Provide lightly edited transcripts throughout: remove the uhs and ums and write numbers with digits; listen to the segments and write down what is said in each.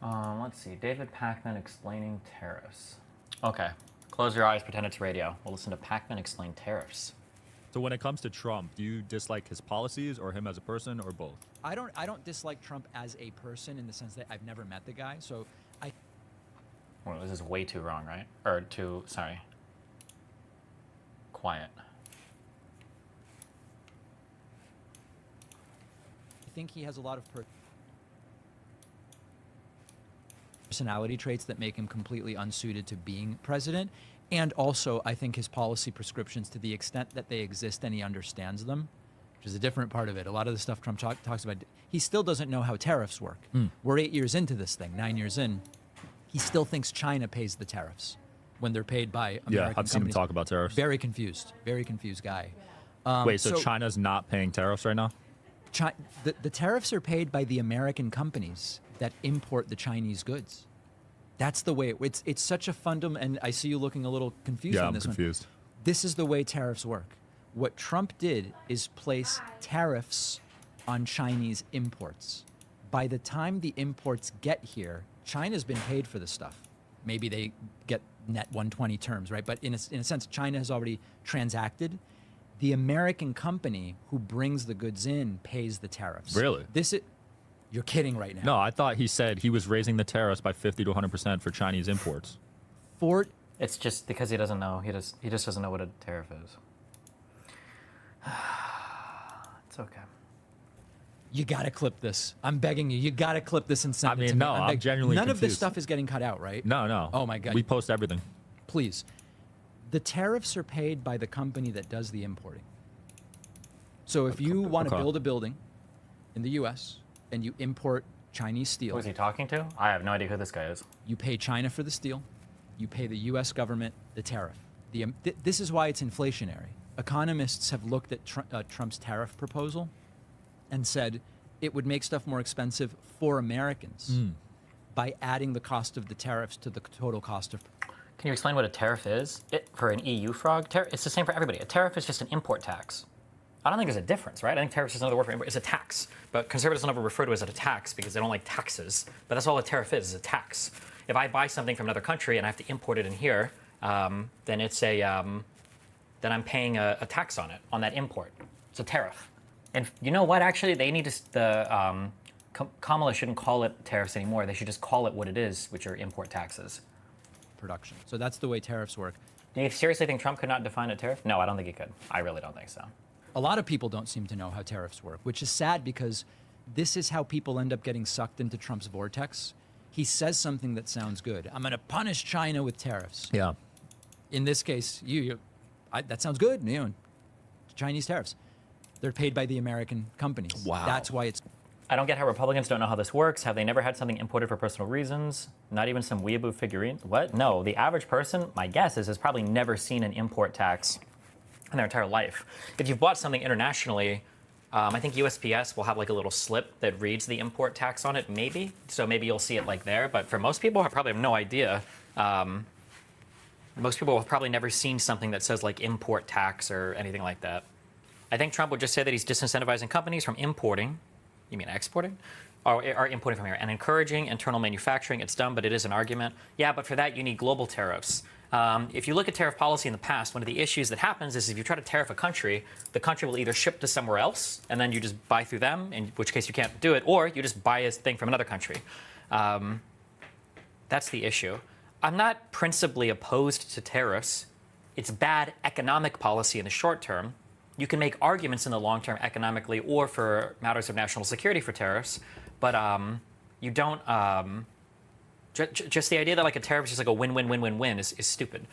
Let's see. David Pacman explaining tariffs. Okay. Close your eyes, pretend it's radio. We'll listen to Pacman explain tariffs. So when it comes to Trump, do you dislike his policies or him as a person or both? I don't dislike Trump as a person in the sense that I've never met the guy. So Well, this is way too wrong, right? Or too, sorry. Quiet. I think he has a lot of personality traits that make him completely unsuited to being president. And also, I think his policy prescriptions, to the extent that they exist and he understands them, which is a different part of it. A lot of the stuff Trump talks about, he still doesn't know how tariffs work. We're 8 years into this thing, 9 years in. He still thinks China pays the tariffs when they're paid by American companies. Yeah, I've seen him talk about tariffs. Very confused guy. Wait, so China's not paying tariffs right now? The tariffs are paid by the American companies that import the Chinese goods. That's the way it's such a fundamental. And I see you looking a little confused on this one. Yeah, I'm confused. This is the way tariffs work. What Trump did is place tariffs on Chinese imports. By the time the imports get here, China's been paid for the stuff. Maybe they get net 120 terms, right? But in a sense, China has already transacted. The American company who brings the goods in pays the tariffs. Really? You're kidding right now. No, I thought he said he was raising the tariffs by 50 to 100% for Chinese imports. It's just because he doesn't know. He just doesn't know what a tariff is. It's okay. You gotta clip this. I'm begging you. You gotta clip this and send it to me. No, I'm genuinely None confused. of this stuff is getting cut out, right? No. Oh my God. We post everything. Please. The tariffs are paid by the company that does the importing. So if you want to build a building in the U.S. and you import Chinese steel. Who is he talking to? I have no idea who this guy is. You pay China for the steel. You pay the U.S. government the tariff. This is why it's inflationary. Economists have looked at Trump's tariff proposal and said it would make stuff more expensive for Americans by adding the cost of the tariffs to the total cost of. Can you explain what a tariff is? For an EU frog, it's the same for everybody. A tariff is just an import tax. I don't think there's a difference, right? I think tariff is another word for import. It's a tax. But conservatives don't ever refer to it as a tax because they don't like taxes. But that's all a tariff is a tax. If I buy something from another country and I have to import it in here, then it's then I'm paying a tax on it, on that import. It's a tariff. And you know what? Actually, they need to. Kamala shouldn't call it tariffs anymore. They should just call it what it is, which are import taxes. Production. So that's the way tariffs work. Do you seriously think Trump could not define a tariff? No, I don't think he could. I really don't think so. A lot of people don't seem to know how tariffs work, which is sad because this is how people end up getting sucked into Trump's vortex. He says something that sounds good. I'm going to punish China with tariffs. Yeah. In this case, that sounds good. Chinese tariffs. They're paid by the American companies. Wow. That's why it's. I don't get how Republicans don't know how this works. Have they never had something imported for personal reasons? Not even some weeaboo figurine? What? No, the average person, my guess is, has probably never seen an import tax in their entire life. If you've bought something internationally, I think USPS will have like a little slip that reads the import tax on it, maybe. So maybe you'll see it like there. But for most people, I probably have no idea. Most people have probably never seen something that says like import tax or anything like that. I think Trump would just say that he's disincentivizing companies from importing. You mean exporting? Or importing from here and encouraging internal manufacturing. It's dumb, but it is an argument. Yeah, but for that, you need global tariffs. If you look at tariff policy in the past, one of the issues that happens is if you try to tariff a country, the country will either ship to somewhere else, and then you just buy through them, in which case you can't do it, or you just buy a thing from another country. That's the issue. I'm not principally opposed to tariffs. It's bad economic policy in the short term. You can make arguments in the long term economically or for matters of national security for tariffs, but you don't. Just the idea that like a tariff is just like a win-win-win-win-win is stupid.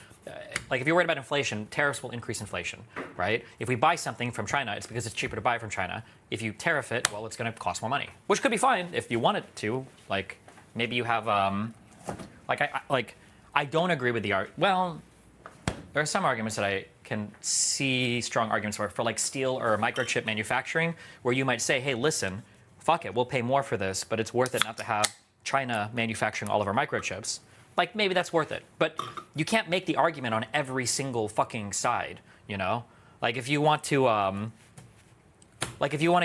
Like if you're worried about inflation, tariffs will increase inflation, right? If we buy something from China, it's because it's cheaper to buy it from China. If you tariff it, well, it's going to cost more money, which could be fine if you want it to. Like maybe you have I don't agree with the well. There are some arguments that I can see strong arguments for like steel or microchip manufacturing, where you might say, hey, listen, fuck it, we'll pay more for this, but it's worth it not to have China manufacturing all of our microchips. Like, maybe that's worth it. But you can't make the argument on every single fucking side, you know? Like, if you want to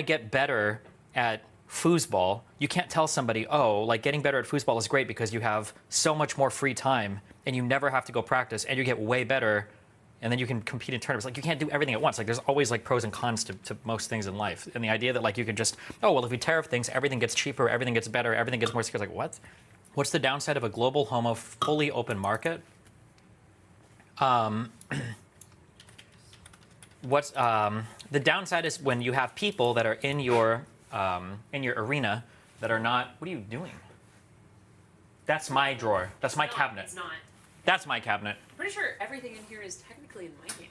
get better at foosball, you can't tell somebody, oh, like getting better at foosball is great because you have so much more free time and you never have to go practice and you get way better and then you can compete in tournaments. Like you can't do everything at once. Like there's always like pros and cons to most things in life. And the idea that like you can just, oh, well, if we tariff things, everything gets cheaper, everything gets better, everything gets more secure. Like what? What's the downside of a global fully open market? The downside is when you have people that are in your arena that are not. What are you doing? That's my drawer. That's my cabinet. It's not. That's my cabinet. I'm pretty sure everything in here is technically in my game.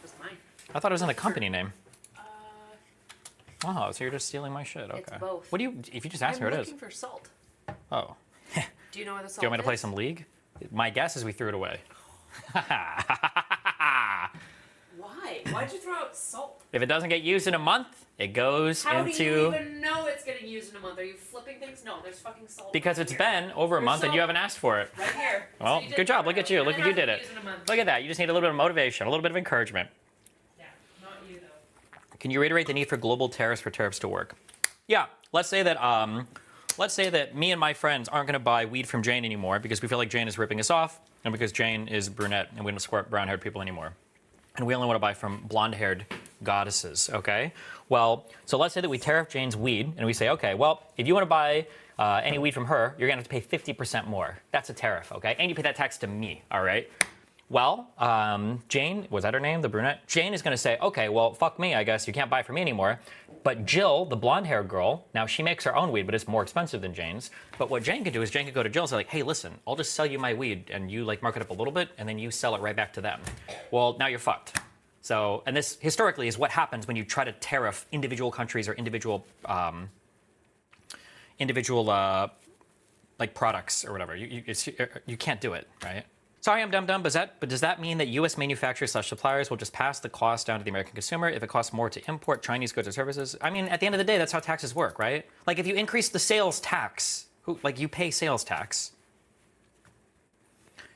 It's mine. I thought it was in the company name. Uh, Oh, so you're just stealing my shit. Okay. It's both. What do you? If you just ask me I'm where it is. looking for salt. Oh. Do you know where the salt is? Do you want me to play some League? My guess is we threw it away. Why? Why'd you throw out salt? If it doesn't get used in a month, it goes How into. do you even know it's getting used in a month? Are you flipping things? No, there's fucking salt. Because right it's here. been over a There's month and you salt haven't asked for it. right here. Well, So you did good job. throw Look it at you. out. Look And what you it did has it. to be used in a month. Look at that. You just need a little bit of motivation, a little bit of encouragement. Yeah, not you though. Can you reiterate the need for global tariffs for tariffs to work? Yeah. Let's say that me and my friends aren't going to buy weed from Jane anymore because we feel like Jane is ripping us off, and because Jane is brunette and we don't support brown-haired people anymore. And we only want to buy from blonde-haired goddesses, okay? Well, so let's say that we tariff Jane's weed, and we say, okay, well, if you want to buy any weed from her, you're going to have to pay 50% more. That's a tariff, okay? And you pay that tax to me, all right? Well, Jane, was that her name, the brunette? Jane is going to say, okay, well, fuck me, I guess you can't buy from me anymore. But Jill, the blonde-haired girl, now she makes her own weed, but it's more expensive than Jane's. But what Jane can do is Jane can go to Jill and say, like, hey, listen, I'll just sell you my weed, and you like mark it up a little bit, and then you sell it right back to them. Well, now you're fucked. So, and this historically is what happens when you try to tariff individual countries or individual like products or whatever. You can't do it, right? Sorry, I'm dumb, but does that mean that U.S. manufacturers/suppliers will just pass the cost down to the American consumer if it costs more to import Chinese goods or services? I mean, at the end of the day, that's how taxes work, right? Like, if you increase the sales tax, you pay sales tax.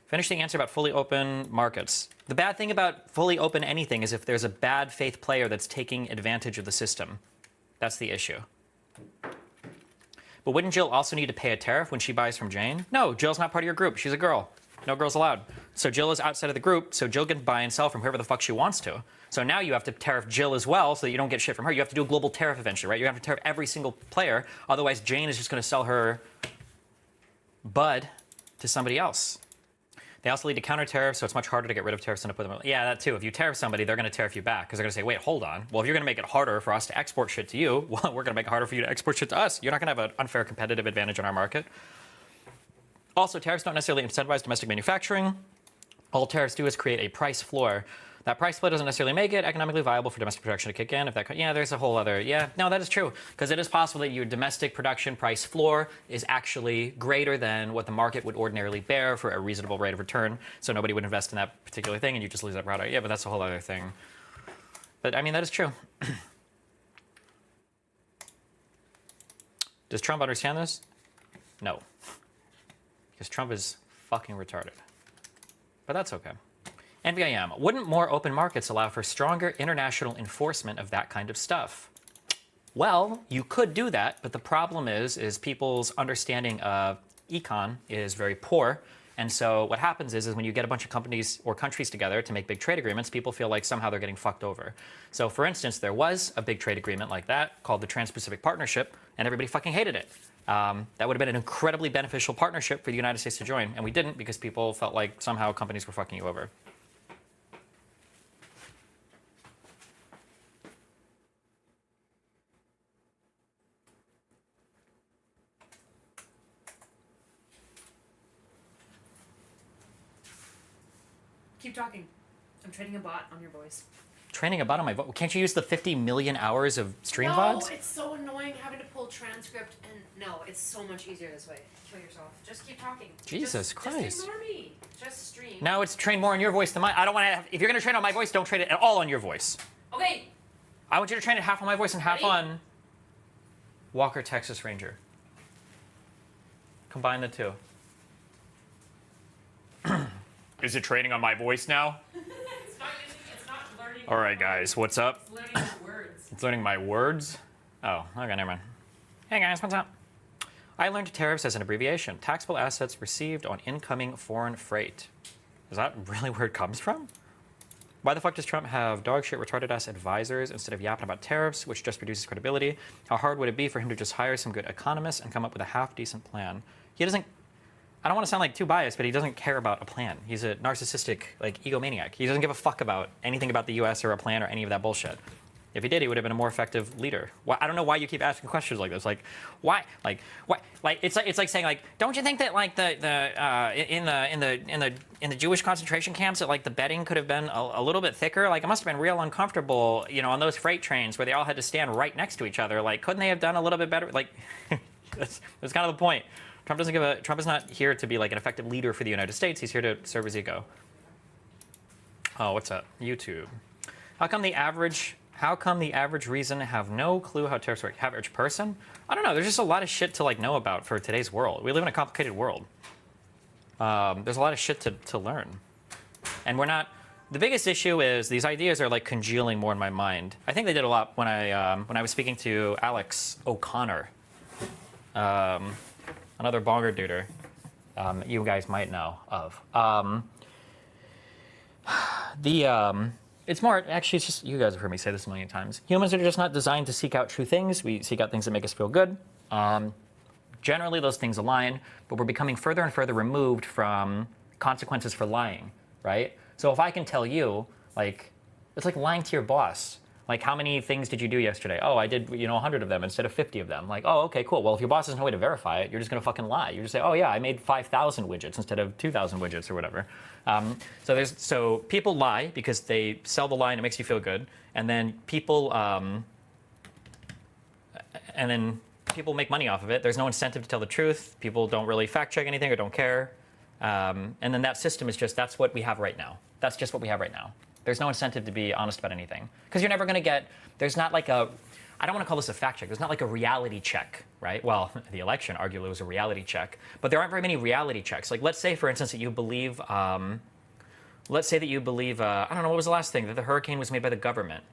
Finish the answer about fully open markets. The bad thing about fully open anything is if there's a bad faith player that's taking advantage of the system. That's the issue. But wouldn't Jill also need to pay a tariff when she buys from Jane? No, Jill's not part of your group. She's a girl. No girls allowed. So Jill is outside of the group, so Jill can buy and sell from whoever the fuck she wants to. So now you have to tariff Jill as well so that you don't get shit from her. You have to do a global tariff eventually, right? You have to tariff every single player. Otherwise, Jane is just going to sell her bud to somebody else. They also lead to counter tariffs, so it's much harder to get rid of tariffs than to put them. Yeah, that too. If you tariff somebody, they're going to tariff you back because they're going to say, wait, hold on. Well, if you're going to make it harder for us to export shit to you, well, we're going to make it harder for you to export shit to us. You're not going to have an unfair competitive advantage in our market. Also, tariffs don't necessarily incentivize domestic manufacturing. All tariffs do is create a price floor. That price floor doesn't necessarily make it economically viable for domestic production to kick in. There's a whole other, no, that is true. Because it is possible that your domestic production price floor is actually greater than what the market would ordinarily bear for a reasonable rate of return. So nobody would invest in that particular thing and you just lose that product. Yeah, but that's a whole other thing. But I mean, that is true. Does Trump understand this? No. Because Trump is fucking retarded. But that's okay. NVIM, wouldn't more open markets allow for stronger international enforcement of that kind of stuff? Well, you could do that, but the problem is people's understanding of econ is very poor. And so what happens is when you get a bunch of companies or countries together to make big trade agreements, people feel like somehow they're getting fucked over. So for instance, there was a big trade agreement like that called the Trans-Pacific Partnership, and everybody fucking hated it. That would have been an incredibly beneficial partnership for the United States to join, and we didn't because people felt like somehow companies were fucking you over. Keep talking. I'm training a bot on your voice. Training a bot on my voice? Can't you use the 50 million hours of stream VODs? No, it's so annoying having to pull transcript and no, it's so much easier this way. Kill yourself. Just keep talking. Jesus Christ. Just ignore me. Just stream. Now it's trained more on your voice than mine. I don't want to have, if you're going to train on my voice, don't train it at all on your voice. Okay. I want you to train it half on my voice and half Ready? on Walker, Texas Ranger. Combine the two. Is it training on my voice now? It's not learning. All right, guys, what's up? It's learning the words. It's learning my words? Oh, okay, never mind. Hey guys, what's up? I learned tariffs as an abbreviation. Taxable assets received on incoming foreign freight. Is that really where it comes from? Why the fuck does Trump have dog shit retarded ass advisors instead of yapping about tariffs, which just reduces credibility? How hard would it be for him to just hire some good economists and come up with a half decent plan? He doesn't, I don't want to sound like too biased, but he doesn't care about a plan. He's a narcissistic, like, egomaniac. He doesn't give a fuck about anything about the US or a plan or any of that bullshit. If he did, he would have been a more effective leader. Well, I don't know why you keep asking questions like this. Like, why? Like, what? Like, it's like saying, like, don't you think that, like, in the Jewish concentration camps that, like, the bedding could have been a little bit thicker? Like, it must have been real uncomfortable, you know, on those freight trains where they all had to stand right next to each other. Like, couldn't they have done a little bit better? Like, that's kind of the point. Trump is not here to be like an effective leader for the United States. He's here to serve his ego. Oh, what's up? YouTube. How come the average reason have no clue how tariffs work? Average person? I don't know. There's just a lot of shit to like know about for today's world. We live in a complicated world. There's a lot of shit to learn. And we're not, the biggest issue is these ideas are like congealing more in my mind. I think they did a lot when I was speaking to Alex O'Connor, another bonger duder you guys might know of. It's more, actually, it's just, you guys have heard me say this a million times. Humans are just not designed to seek out true things. We seek out things that make us feel good. Generally, those things align, but we're becoming further and further removed from consequences for lying, right? So if I can tell you, like, it's like lying to your boss. Like, how many things did you do yesterday? Oh, I did, 100 of them instead of 50 of them. Like, oh, okay, cool. Well, if your boss doesn't know a way to verify it, you're just going to fucking lie. You just say, oh, yeah, I made 5,000 widgets instead of 2,000 widgets or whatever. So people lie because they sell the lie and it makes you feel good. And then people make money off of it. There's no incentive to tell the truth. People don't really fact check anything or don't care. And then that system is just, that's what we have right now. That's just what we have right now. There's no incentive to be honest about anything. Because you're never going to get, there's not like a, I don't want to call this a fact check. There's not like a reality check, right? Well, the election arguably was a reality check. But there aren't very many reality checks. Like, let's say, for instance, that you believe, I don't know, what was the last thing? That the hurricane was made by the government.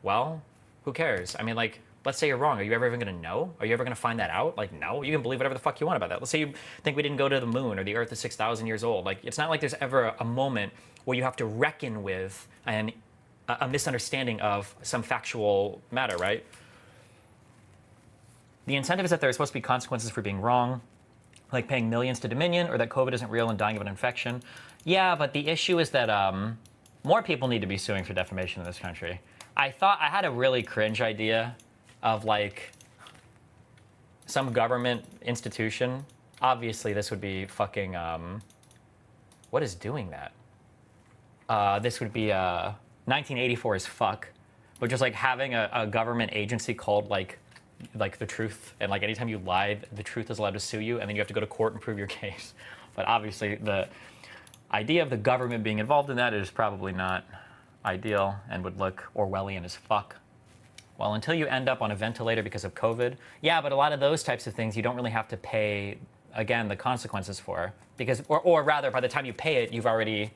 Well, who cares? I mean, like, let's say you're wrong. Are you ever even going to know? Are you ever going to find that out? Like, no. You can believe whatever the fuck you want about that. Let's say you think we didn't go to the moon or the Earth is 6,000 years old. Like, it's not like there's ever a moment where you have to reckon with a misunderstanding of some factual matter, right? The incentive is that there are supposed to be consequences for being wrong, like paying millions to Dominion, or that COVID isn't real and dying of an infection. Yeah, but the issue is that more people need to be suing for defamation in this country. I had a really cringe idea of like some government institution. Obviously, this would be fucking, what is doing that? This would be 1984 as fuck, but just like having a government agency called like the truth, and like anytime you lie, the truth is allowed to sue you, and then you have to go to court and prove your case. But obviously, the idea of the government being involved in that is probably not ideal and would look Orwellian as fuck. Well, until you end up on a ventilator because of COVID, yeah, but a lot of those types of things you don't really have to pay, again, the consequences for, because, or rather, by the time you pay it, you've already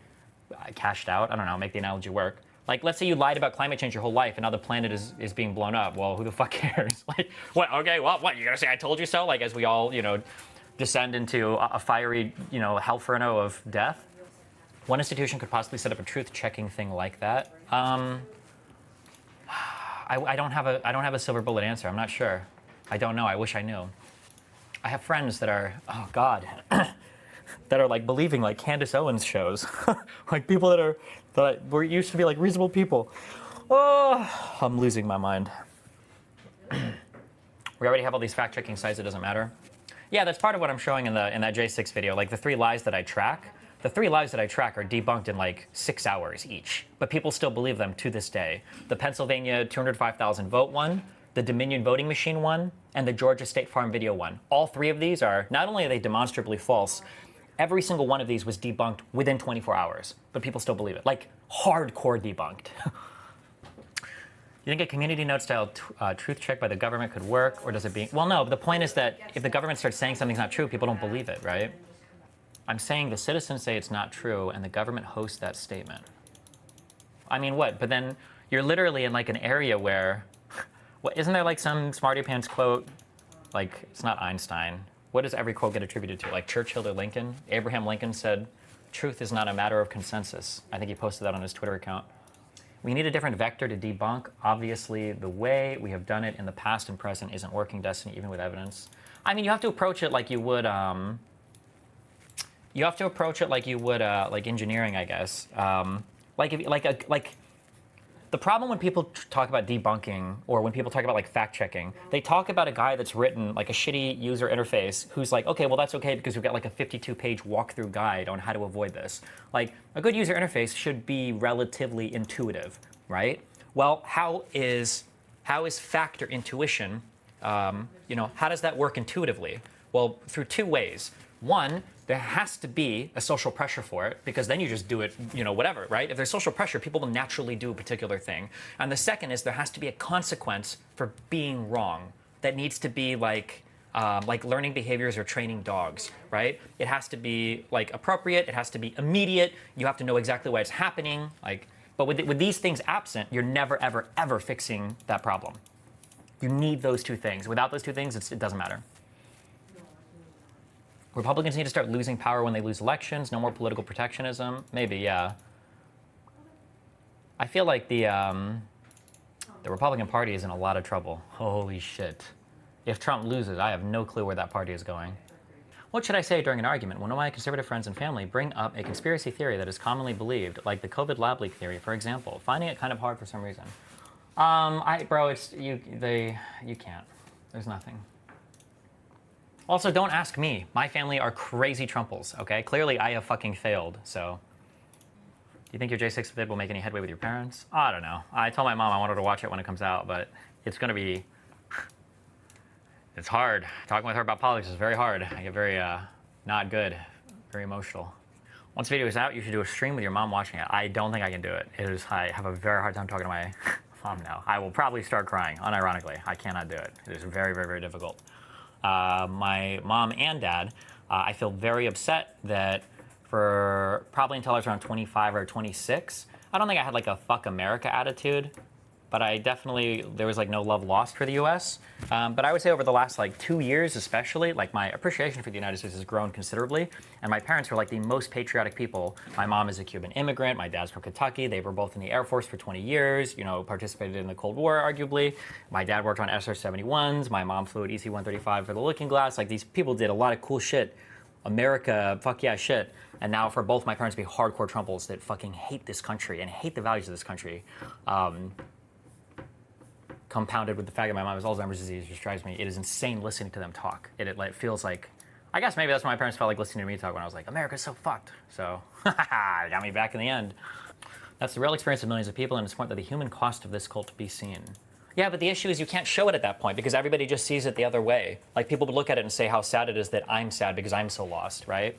cashed out. I don't know, make the analogy work. Like, let's say you lied about climate change your whole life and now the planet is being blown up. Well, who the fuck cares? Like, what, okay, well, what, you're gonna say I told you so? Like, as we all, descend into a fiery, hellferno of death? One institution could possibly set up a truth-checking thing like that. I don't have a silver bullet answer. I'm not sure. I don't know. I wish I knew. I have friends that are, oh God, that are like believing like Candace Owens shows, like people that were used to be like reasonable people. Oh, I'm losing my mind. We already have all these fact-checking sites. It doesn't matter. Yeah, that's part of what I'm showing in that J6 video. Like the 3 lies that I track. The 3 lies that I track are debunked in like 6 hours each, but people still believe them to this day. The Pennsylvania 205,000 vote one, the Dominion voting machine one, and the Georgia State Farm video one. All 3 of these are, not only are they demonstrably false, every single one of these was debunked within 24 hours, but people still believe it. Like, hardcore debunked. You think a community note style truth check by the government could work, or does it be? Well, no, but the point is that if the government starts saying something's not true, people don't believe it, right? I'm saying the citizens say it's not true, and the government hosts that statement. I mean, what? But then you're literally in like an area where, what, isn't there like some smarty pants quote, like, it's not Einstein. What does every quote get attributed to? Like Churchill or Lincoln? Abraham Lincoln said, "Truth is not a matter of consensus." I think he posted that on his Twitter account. We need a different vector to debunk. Obviously, the way we have done it in the past and present isn't working, Destiny, even with evidence. I mean, you have to approach it like you would, like engineering, I guess. The problem when people talk about debunking or when people talk about like fact checking, they talk about a guy that's written like a shitty user interface who's like, okay, well that's okay because we've got like a 52-page walkthrough guide on how to avoid this. Like a good user interface should be relatively intuitive, right? Well, how is factor intuition? How does that work intuitively? Well, through two ways. One, there has to be a social pressure for it because then you just do it, whatever, right? If there's social pressure, people will naturally do a particular thing. And the second is there has to be a consequence for being wrong that needs to be like learning behaviors or training dogs, right? It has to be like appropriate. It has to be immediate. You have to know exactly why it's happening. But with these things absent, you're never, ever, ever fixing that problem. You need those two things. Without those two things, it doesn't matter. Republicans need to start losing power when they lose elections. No more political protectionism. Maybe, yeah. I feel like the Republican Party is in a lot of trouble. Holy shit. If Trump loses, I have no clue where that party is going. What should I say during an argument when one of my conservative friends and family bring up a conspiracy theory that is commonly believed, like the COVID lab leak theory, for example, finding it kind of hard for some reason? You can't. There's nothing. Also, don't ask me. My family are crazy Trumples, okay? Clearly, I have fucking failed, so. Do you think your J6 vid will make any headway with your parents? I don't know. I told my mom I want her to watch it when it comes out, but it's gonna be, it's hard. Talking with her about politics is very hard. I get very, not good, very emotional. Once the video is out, you should do a stream with your mom watching it. I don't think I can do it. I have a very hard time talking to my mom now. I will probably start crying, unironically. I cannot do it. It is very, very, very difficult. My mom and dad, I feel very upset that for probably until I was around 25 or 26, I don't think I had like a fuck America attitude, but there was like no love lost for the US. But I would say over the last like 2 years especially, like my appreciation for the United States has grown considerably. And my parents were like the most patriotic people. My mom is a Cuban immigrant. My dad's from Kentucky. They were both in the Air Force for 20 years, participated in the Cold War, arguably. My dad worked on SR-71s. My mom flew at EC-135 for the Looking Glass. Like these people did a lot of cool shit. America, fuck yeah shit. And now for both my parents to be hardcore Trumples that fucking hate this country and hate the values of this country, compounded with the fact that my mom has Alzheimer's disease, just drives me. It is insane listening to them talk. It feels like, I guess maybe that's what my parents felt like listening to me talk when I was like, America's so fucked. So, it got me back in the end. That's the real experience of millions of people, and it's important that the human cost of this cult be seen. Yeah, but the issue is you can't show it at that point because everybody just sees it the other way. Like people would look at it and say how sad it is that I'm sad because I'm so lost, right?